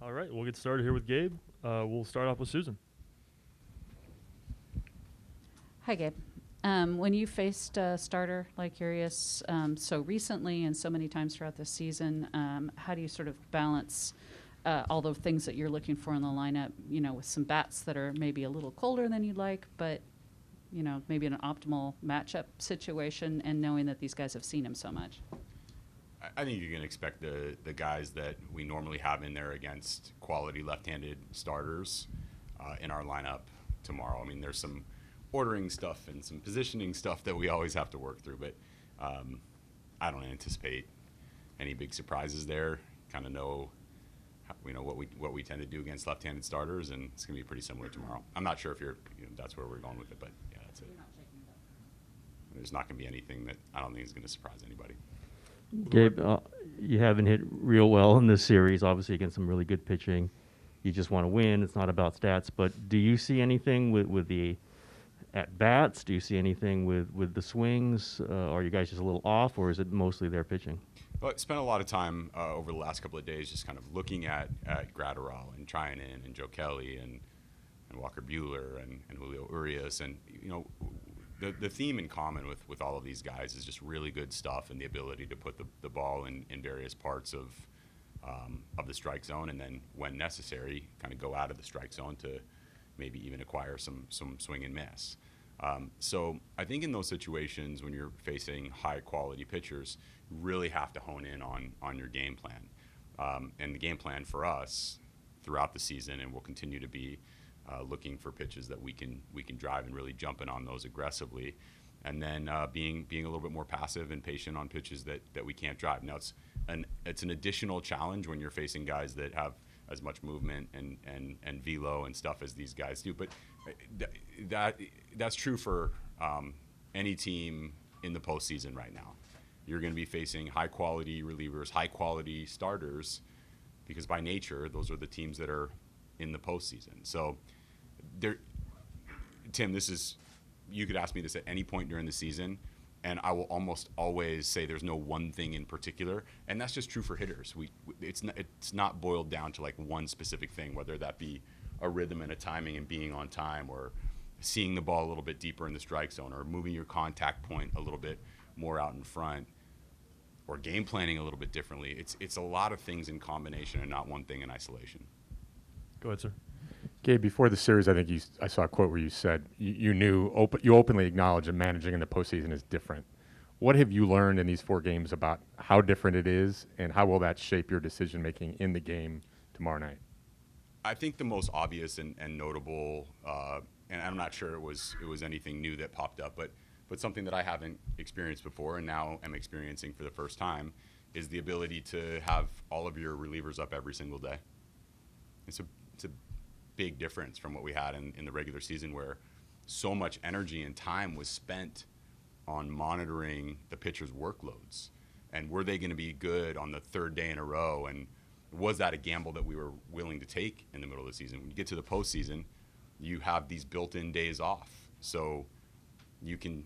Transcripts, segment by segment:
All right, we'll get started here with Gabe. We'll start off with Susan. Hi, Gabe. When you faced a starter like Urias so recently and so many times throughout the season, how do you sort of balance all the things that you're looking for in the lineup, with some bats that are maybe a little colder than you'd like, but, maybe an optimal matchup situation, and knowing that these guys have seen him so much? I think you can expect the guys that we normally have in there against quality left-handed starters in our lineup tomorrow. I mean, there's some ordering stuff and some positioning stuff that we always have to work through, but I don't anticipate any big surprises there. Kind of know what we tend to do against left-handed starters, and it's going to be pretty similar tomorrow. I'm not sure if that's where we're going with it, but yeah, that's it. There's not going to be anything that I don't think is going to surprise anybody. Gabe, you haven't hit real well in this series, obviously against some really good pitching. You just want to win. It's not about stats. But do you see anything with the at-bats? Do you see anything with the swings? Are you guys just a little off, or is it mostly their pitching? Well, I spent a lot of time over the last couple of days just kind of looking at Gratterall and Trianon and Joe Kelly and Walker Buehler and Julio Urias. And, the theme in common with all of these guys is just really good stuff and the ability to put the ball in various parts of the strike zone, and then when necessary, kind of go out of the strike zone to maybe even acquire some swing and miss. So I think in those situations when you're facing high-quality pitchers, you really have to hone in on your game plan. And the game plan for us throughout the season, and will continue to be, looking for pitches that we can drive and really jump in on those aggressively, and then being a little bit more passive and patient on pitches that we can't drive. Now it's an additional challenge when you're facing guys that have as much movement and velo and stuff as these guys do, but that's true for any team in the postseason right now. You're going to be facing high quality relievers, high quality starters, because by nature those are the teams that are in the postseason. So Tim, you could ask me this at any point during the season, and I will almost always say there's no one thing in particular, and that's just true for hitters. It's not boiled down to like one specific thing, whether that be a rhythm and a timing and being on time, or seeing the ball a little bit deeper in the strike zone, or moving your contact point a little bit more out in front, or game planning a little bit differently. It's a lot of things in combination and not one thing in isolation. Go ahead, sir. Gabe, before the series, I think I saw a quote where you said you openly acknowledge that managing in the postseason is different. What have you learned in these 4 games about how different it is, and how will that shape your decision making in the game tomorrow night? I think the most obvious and notable, and I'm not sure it was anything new that popped up, but something that I haven't experienced before and now am experiencing for the first time, is the ability to have all of your relievers up every single day. It's a big difference from what we had in the regular season, where so much energy and time was spent on monitoring the pitchers' workloads, and were they going to be good on the 3rd day in a row, and was that a gamble that we were willing to take in the middle of the season? When you get to the postseason, you have these built-in days off, so you can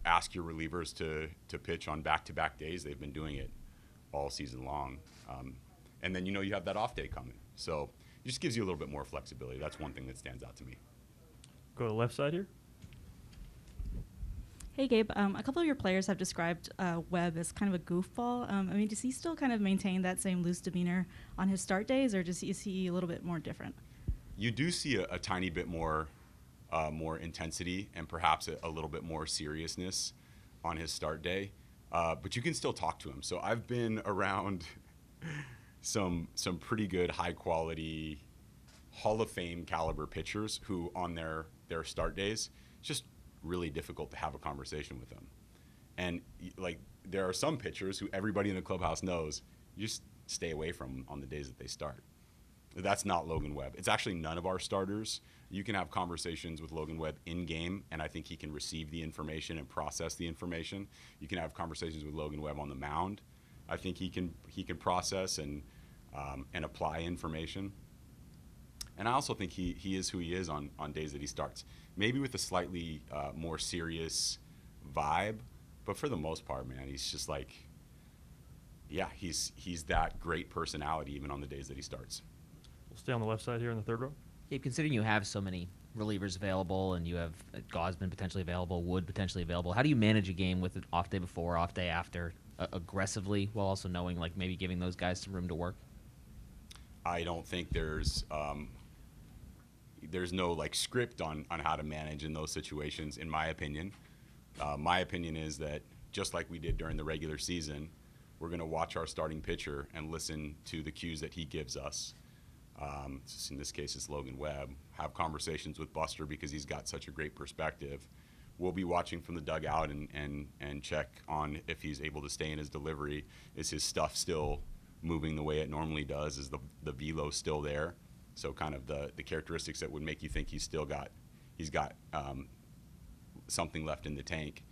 ask your relievers to pitch on back-to-back days. They've been doing it all season long, and then you have that off day coming, so it just gives you a little bit more flexibility. That's one thing that stands out to me. Go to the left side here. Hey, Gabe. A couple of your players have described Webb as kind of a goofball. Does he still kind of maintain that same loose demeanor on his start days, or is he a little bit more different? You do see a tiny bit more intensity and perhaps a little bit more seriousness on his start day, but you can still talk to him. So I've been around some pretty good, high-quality, Hall of Fame caliber pitchers who, on their start days, it's just really difficult to have a conversation with them. And there are some pitchers who everybody in the clubhouse knows you just stay away from on the days that they start. That's not Logan Webb. It's actually none of our starters. You can have conversations with Logan Webb in-game, and I think he can receive the information and process the information. You can have conversations with Logan Webb on the mound. I think he can process and apply information. And I also think he is who he is on days that he starts. Maybe with a slightly more serious vibe, but for the most part, man, he's just like yeah, he's that great personality even on the days that he starts. We'll stay on the left side here in the third row. Gabe, considering you have so many relievers available and you have Gosman potentially available, Wood potentially available, how do you manage a game with an off day before, off day after, aggressively, while also knowing, like, maybe giving those guys some room to work? I don't think there's no like script on how to manage in those situations, in my opinion. My opinion is that just like we did during the regular season, we're going to watch our starting pitcher and listen to the cues that he gives us. In this case, it's Logan Webb. Have conversations with Buster because he's got such a great perspective. We'll be watching from the dugout and check on if he's able to stay in his delivery. Is his stuff still moving the way it normally does? Is the velo still there? So kind of the characteristics that would make you think he's got something left in the tank.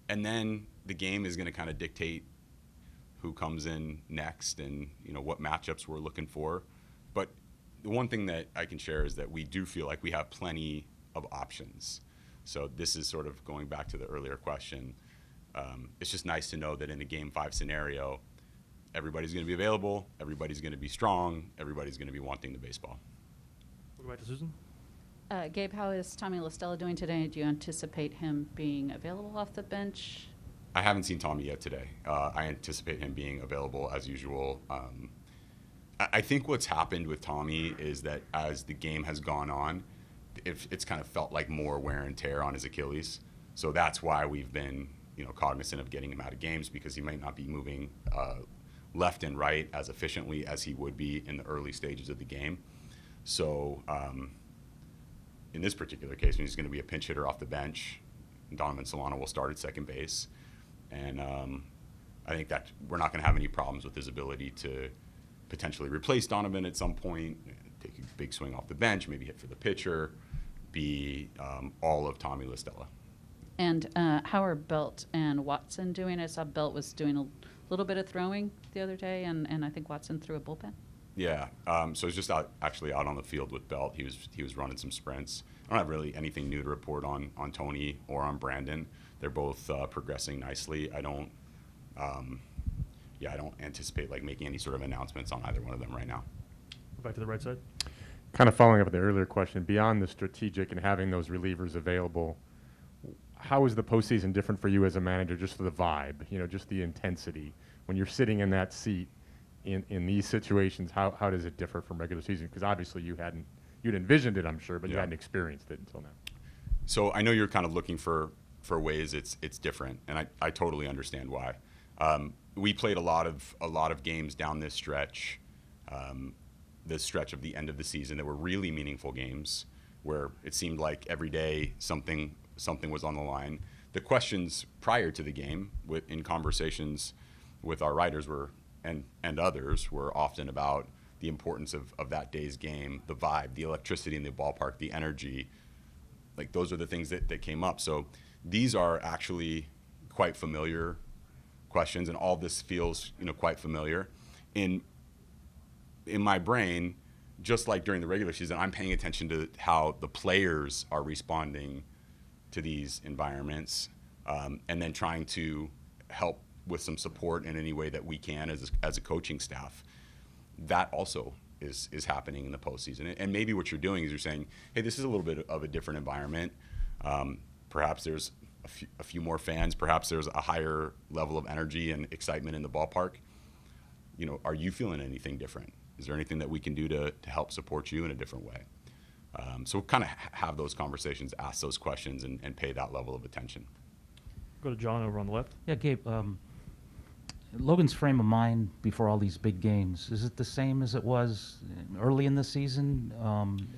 And then the game is going to kind of dictate who comes in next and, you know, what matchups we're looking for. But the one thing that I can share is that we do feel like we have plenty of options. So this is sort of going back to the earlier question. It's just nice to know that in a Game 5 scenario, everybody's going to be available, everybody's going to be strong, everybody's going to be wanting the baseball. We'll go back to Susan. Gabe, how is Tommy LaStella doing today? Do you anticipate him being available off the bench? I haven't seen Tommy yet today. I anticipate him being available as usual. I think what's happened with Tommy is that as the game has gone on, it's kind of felt like more wear and tear on his Achilles. So that's why we've been, you know, cognizant of getting him out of games, because he might not be moving left and right as efficiently as he would be in the early stages of the game. So in this particular case, when he's going to be a pinch hitter off the bench, Donovan Solano will start at second base. And I think that we're not going to have any problems with his ability to potentially replace Donovan at some point, take a big swing off the bench, maybe hit for the pitcher, be all of Tommy LaStella. And how are Belt and Watson doing? I saw Belt was doing a little bit of throwing the other day, and I think Watson threw a bullpen. Yeah, so he's just actually out on the field with Belt. He was running some sprints. I don't have really anything new to report on Tony or on Brandon. They're both progressing nicely. I don't anticipate like making any sort of announcements on either one of them right now. Go back to the right side. Kind of following up with the earlier question, beyond the strategic and having those relievers available, how is the postseason different for you as a manager, just for the vibe, you know, just the intensity? When you're sitting in that seat in these situations, how does it differ from regular season? Because obviously you'd envisioned it, I'm sure, but you hadn't experienced it until now. So I know you're kind of looking for ways it's different, and I totally understand why. We played a lot of games down this stretch of the end of the season that were really meaningful games, where it seemed like every day something was on the line. The questions prior to the game, in conversations with our writers and others, were often about the importance of that day's game, the vibe, the electricity in the ballpark, the energy. Like, those are the things that came up. So these are actually quite familiar questions, and all this feels, you know, quite familiar. In my brain, just like during the regular season, I'm paying attention to how the players are responding to these environments, and then trying to help with some support in any way that we can as a coaching staff. That also is happening in the postseason. And maybe what you're doing is you're saying, hey, this is a little bit of a different environment. Perhaps there's a few more fans. Perhaps there's a higher level of energy and excitement in the ballpark. You know, are you feeling anything different? Is there anything that we can do to help support you in a different way? So we'll kind of have those conversations, ask those questions, and pay that level of attention. Go to John over on the left. Yeah, Gabe, Logan's frame of mind before all these big games, is it the same as it was early in the season?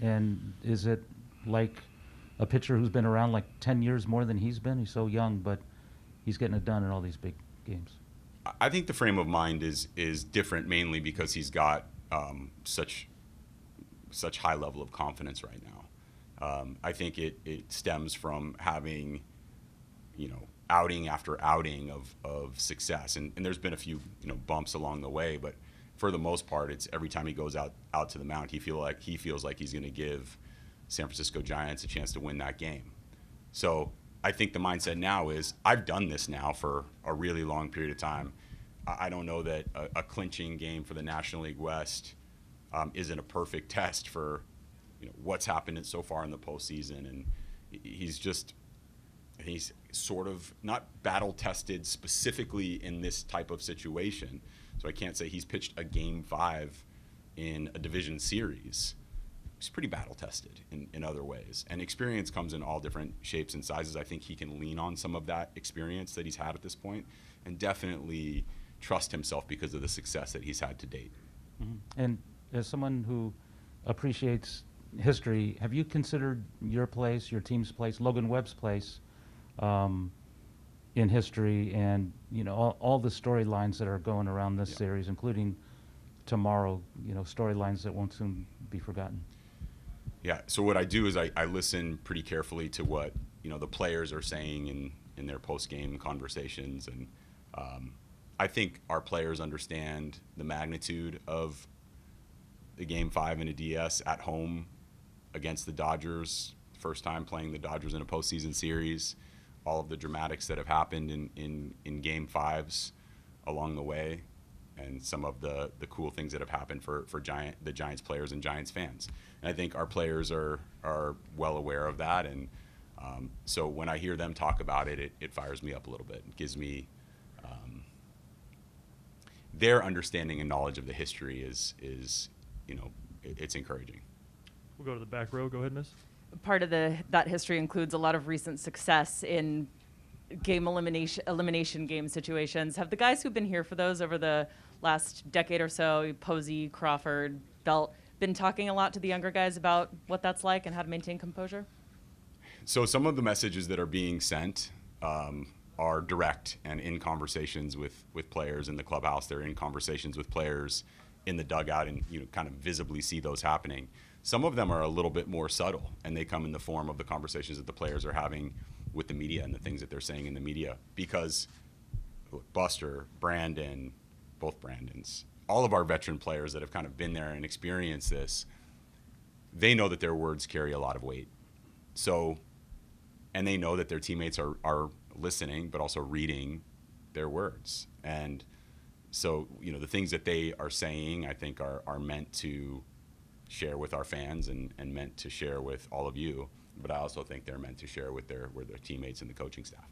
And is it like a pitcher who's been around like 10 years more than he's been? He's so young, but he's getting it done in all these big games. I think the frame of mind is different, mainly because he's got such high level of confidence right now. I think it stems from having, you know, outing after outing of success, and there's been a few, you know, bumps along the way, but for the most part, it's every time he goes out to the mound, he feels like he's going to give San Francisco Giants a chance to win that game. So I think the mindset now is, I've done this now for a really long period of time. I don't know that a clinching game for the National League West isn't a perfect test for what's happened so far in the postseason. And he's sort of not battle tested specifically in this type of situation. So I can't say he's pitched a game 5 in a division series. He's pretty battle tested in other ways. And experience comes in all different shapes and sizes. I think he can lean on some of that experience that he's had at this point and definitely trust himself because of the success that he's had to date. Mm-hmm. And as someone who appreciates history, have you considered your place, your team's place, Logan Webb's place in history, and all the storylines that are going around this series, including tomorrow, storylines that won't soon be forgotten? Yeah. So what I do is I listen pretty carefully to what the players are saying in their post-game conversations, and I think our players understand the magnitude of the Game 5 in a DS at home against the Dodgers, first time playing the Dodgers in a postseason series, all of the dramatics that have happened in Game 5s along the way, and some of the cool things that have happened for the Giants players and Giants fans. And I think our players are well aware of that, and so when I hear them talk about it, it fires me up a little bit. It gives me their understanding and knowledge of the history is it's encouraging. We'll go to the back row. Go ahead, miss. Part of that history includes a lot of recent success in game elimination game situations. Have the guys who've been here for those over the last decade or so, Posey, Crawford, Belt, been talking a lot to the younger guys about what that's like and how to maintain composure? So some of the messages that are being sent are direct and in conversations with players in the clubhouse. They're in conversations with players in the dugout, and kind of visibly see those happening. Some of them are a little bit more subtle, and they come in the form of the conversations that the players are having with the media and the things that they're saying in the media. Because look, Buster, Brandon, both Brandons, all of our veteran players that have kind of been there and experienced this, they know that their words carry a lot of weight. So, and they know that their teammates are listening, but also reading their words. And so, the things that they are saying, I think, are meant to share with our fans and meant to share with all of you. But I also think they're meant to share with their teammates and the coaching staff.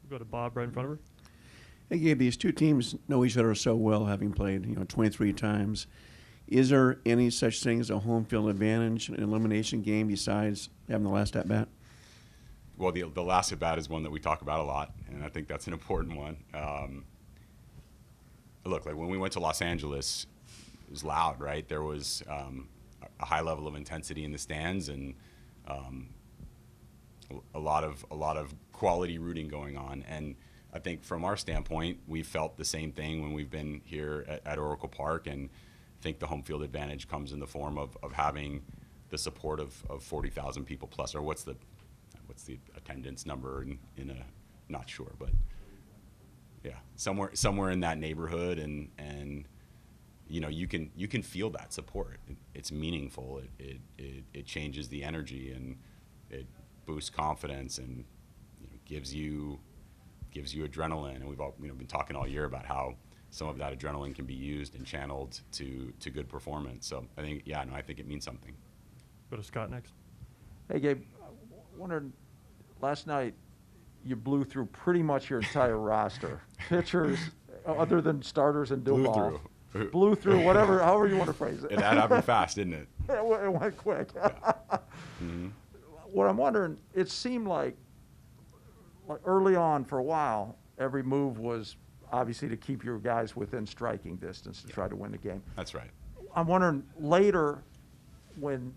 We'll go to Bob right in front of her. Hey, Gabe, these two teams know each other so well, having played 23 times. Is there any such thing as a home field advantage in an elimination game besides having the last at bat? Well, the last at bat is one that we talk about a lot, and I think that's an important one. Look, like when we went to Los Angeles, it was loud, right? There was a high level of intensity in the stands, and a lot of quality rooting going on. And I think from our standpoint, we've felt the same thing when we've been here at Oracle Park, and I think the home field advantage comes in the form of having the support of 40,000 people plus, or what's the attendance number in a, not sure, but yeah, somewhere in that neighborhood, and you can feel that support. It's meaningful. It changes the energy, and it boosts confidence, and gives you adrenaline. And we've all been talking all year about how some of that adrenaline can be used and channeled to good performance. So I think I think it means something. Go to Scott next. Hey, Gabe, I wondered, last night you blew through pretty much your entire roster. Pitchers, other than starters and Duval. Blew through, whatever, however you want to phrase it. It happened fast, didn't it? It went quick. Mm-hmm. What I'm wondering, it seemed like early on for a while, every move was obviously to keep your guys within striking distance to try to win the game. That's right. I'm wondering later, when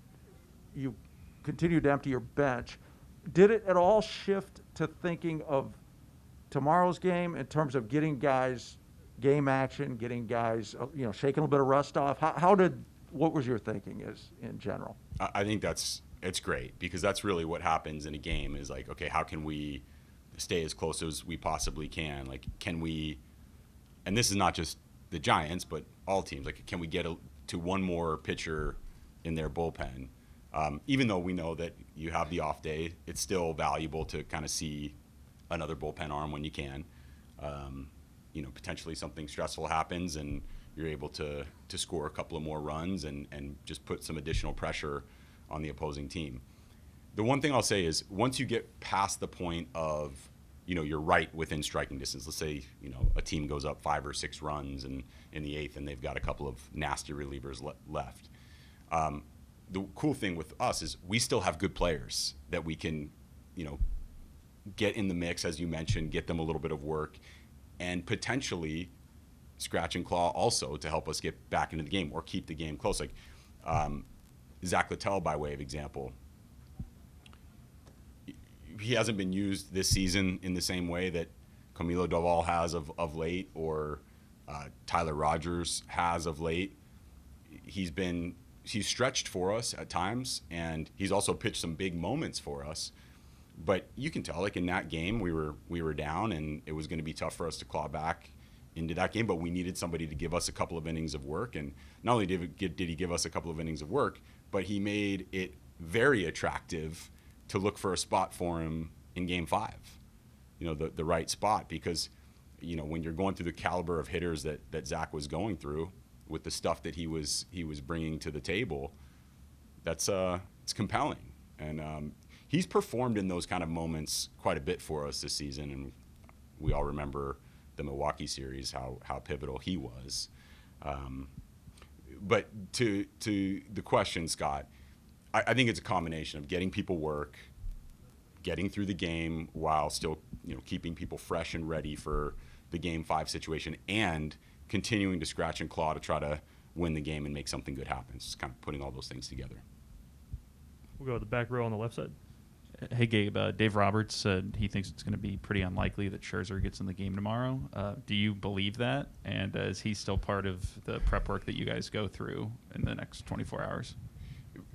you continued to empty your bench, did it at all shift to thinking of tomorrow's game in terms of getting guys game action, getting guys, shaking a little bit of rust off? What was your thinking in general? I think it's great, because that's really what happens in a game is like, okay, how can we stay as close as we possibly can? Like, can we, and this is not just the Giants, but all teams, like, can we get to one more pitcher in their bullpen? Even though we know that you have the off day, it's still valuable to kind of see another bullpen arm when you can. potentially something stressful happens and you're able to score a couple of more runs and just put some additional pressure on the opposing team. The one thing I'll say is once you get past the point of, you're right within striking distance. Let's say, a team goes up 5 or 6 runs in the 8th and they've got a couple of nasty relievers left. The cool thing with us is we still have good players that we can, get in the mix, as you mentioned, get them a little bit of work, and potentially scratch and claw also to help us get back into the game or keep the game close. Like Zach Littell, by way of example, he hasn't been used this season in the same way that Camilo Doval has of late, or Tyler Rogers has of late. He's stretched for us at times, and he's also pitched some big moments for us. But you can tell, like in that game, we were down, and it was going to be tough for us to claw back into that game. But we needed somebody to give us a couple of innings of work, and not only did he give us a couple of innings of work, but he made it very attractive to look for a spot for him in Game 5. The right spot, because when you're going through the caliber of hitters that Zach was going through, with the stuff that he was bringing to the table, it's compelling. And he's performed in those kind of moments quite a bit for us this season, and we all remember the Milwaukee series, how pivotal he was. But to the question, Scott, I think it's a combination of getting people work, getting through the game while still keeping people fresh and ready for the Game 5 situation, and continuing to scratch and claw to try to win the game and make something good happen. It's just kind of putting all those things together. We'll go to the back row on the left side. Hey, Gabe. Dave Roberts said he thinks it's going to be pretty unlikely that Scherzer gets in the game tomorrow. Do you believe that? And is he still part of the prep work that you guys go through in the next 24 hours?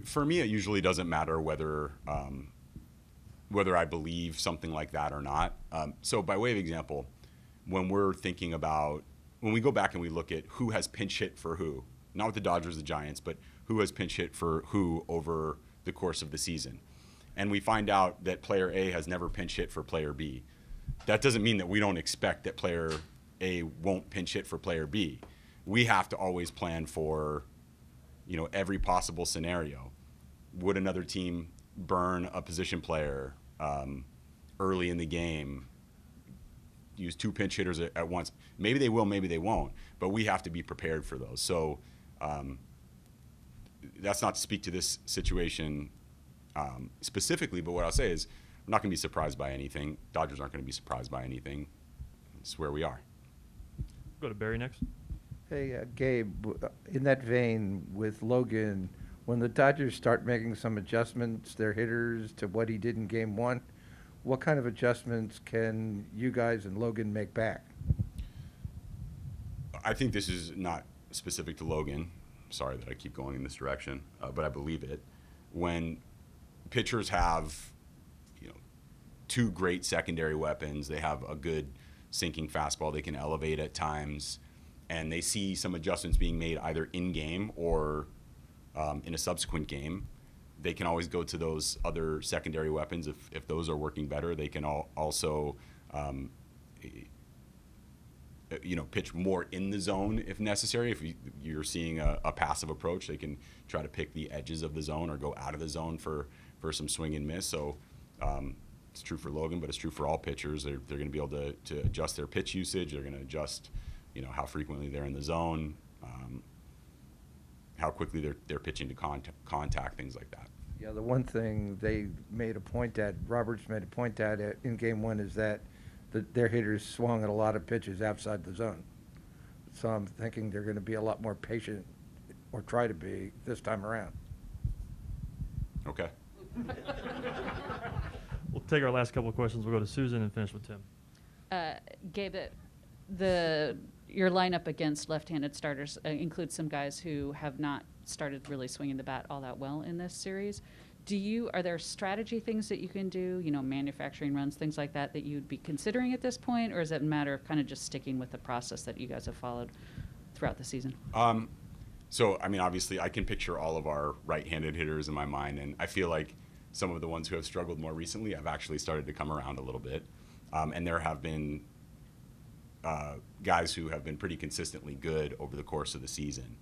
For me, it usually doesn't matter whether I believe something like that or not. So by way of example, when we go back and we look at who has pinch hit for who, not with the Dodgers, the Giants, but who has pinch hit for who over the course of the season, and we find out that player A has never pinch hit for player B, that doesn't mean that we don't expect that player A won't pinch hit for player B. We have to always plan for, every possible scenario. Would another team burn a position player early in the game, use 2 pinch hitters at once? Maybe they will, maybe they won't, but we have to be prepared for those. So that's not to speak to this situation specifically, but what I'll say is we're not going to be surprised by anything. Dodgers aren't going to be surprised by anything. It's where we are. Go to Barry next. Hey, Gabe, in that vein with Logan, when the Dodgers start making some adjustments, their hitters, to what he did in Game 1, what kind of adjustments can you guys and Logan make back? I think this is not specific to Logan. Sorry that I keep going in this direction, but I believe it. When pitchers have, 2 great secondary weapons, they have a good sinking fastball they can elevate at times, and they see some adjustments being made either in game or in a subsequent game, they can always go to those other secondary weapons. If those are working better, they can also pitch more in the zone if necessary. If you're seeing a passive approach, they can try to pick the edges of the zone or go out of the zone for some swing and miss. So it's true for Logan, but it's true for all pitchers. They're going to be able to adjust their pitch usage. They're going to adjust, how frequently they're in the zone, how quickly they're pitching to contact, things like that. Yeah, the one thing they made a point at, Roberts made a point at in Game 1, is that their hitters swung at a lot of pitches outside the zone. So I'm thinking they're going to be a lot more patient, or try to be, this time around. Okay. We'll take our last couple of questions. We'll go to Susan and finish with Tim. Gabe, your lineup against left-handed starters includes some guys who have not started really swinging the bat all that well in this series. Are there strategy things that you can do, manufacturing runs, things like that you'd be considering at this point, or is it a matter of kind of just sticking with the process that you guys have followed throughout the season? So, obviously I can picture all of our right-handed hitters in my mind, and I feel like some of the ones who have struggled more recently have actually started to come around a little bit. And there have been guys who have been pretty consistently good over the course of the season.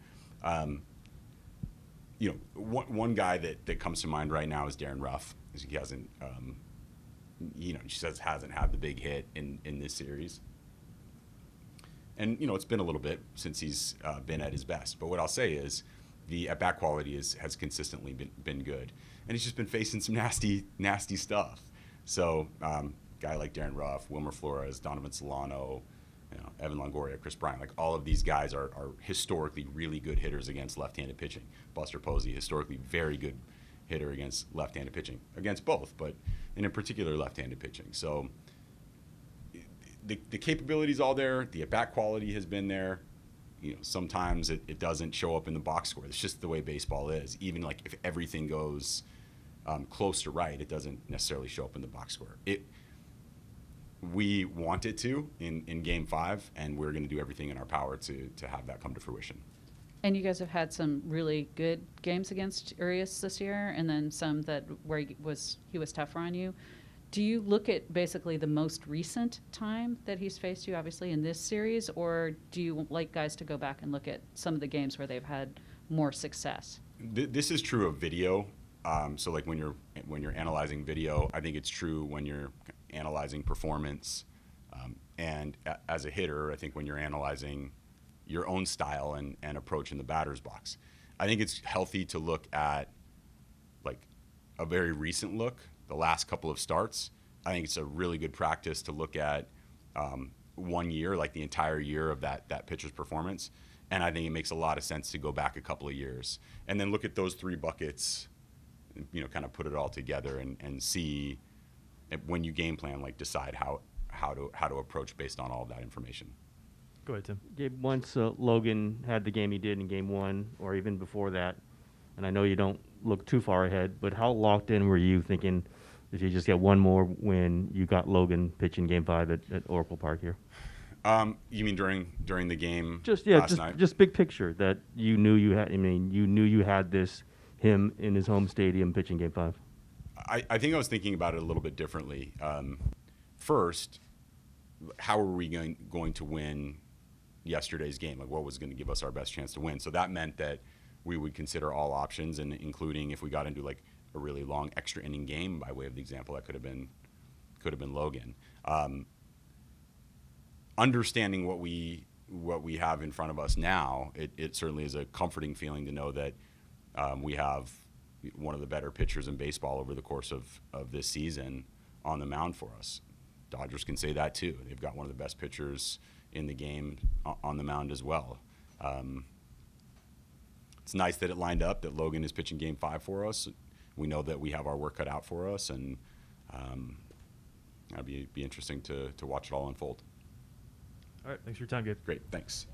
One guy that comes to mind right now is Darren Ruff. He hasn't, just hasn't had the big hit in this series. And, it's been a little bit since he's been at his best. But what I'll say is the at-bat quality has consistently been good. And he's just been facing some nasty stuff. So guy like Darren Ruff, Wilmer Flores, Donovan Solano, Evan Longoria, Chris Bryant, like all of these guys are historically really good hitters against left-handed pitching. Buster Posey, historically very good hitter against left-handed pitching, against both, but in particular left-handed pitching. So the capability's all there. The at-bat quality has been there. Sometimes it doesn't show up in the box score. It's just the way baseball is. Even like if everything goes close to right, it doesn't necessarily show up in the box score. We want it to in Game 5, and we're going to do everything in our power to have that come to fruition. And you guys have had some really good games against Urias this year, and then some where he was tougher on you. Do you look at basically the most recent time that he's faced you, obviously in this series, or do you like guys to go back and look at some of the games where they've had more success? This is true of video. So like when you're analyzing video, I think it's true when you're analyzing performance. And as a hitter, I think when you're analyzing your own style and approach in the batter's box, I think it's healthy to look at like a very recent look, the last couple of starts. I think it's a really good practice to look at 1 year, like the entire year of that pitcher's performance. And I think it makes a lot of sense to go back a couple of years and then look at those three buckets, kind of put it all together and see when you game plan, like decide how to approach based on all of that information. Go ahead, Tim. Gabe, once Logan had the game he did in Game 1, or even before that, and I know you don't look too far ahead, but how locked in were you thinking if you just get one more win, you got Logan pitching Game 5 at Oracle Park here? You mean during the game last night? Just big picture that you knew you had. I mean, you knew you had him in his home stadium pitching Game 5. I think I was thinking about it a little bit differently. First, how are we going to win yesterday's game? Like, what was going to give us our best chance to win? So that meant that we would consider all options, and including if we got into like a really long extra inning game, by way of the example, that could have been Logan. Understanding what we have in front of us now, it certainly is a comforting feeling to know that we have one of the better pitchers in baseball over the course of this season on the mound for us. Dodgers can say that too. They've got one of the best pitchers in the game on the mound as well. It's nice that it lined up, that Logan is pitching Game 5 for us. We know that we have our work cut out for us, and it'll be interesting to watch it all unfold. All right, thanks for your time, Gabe. Great, thanks.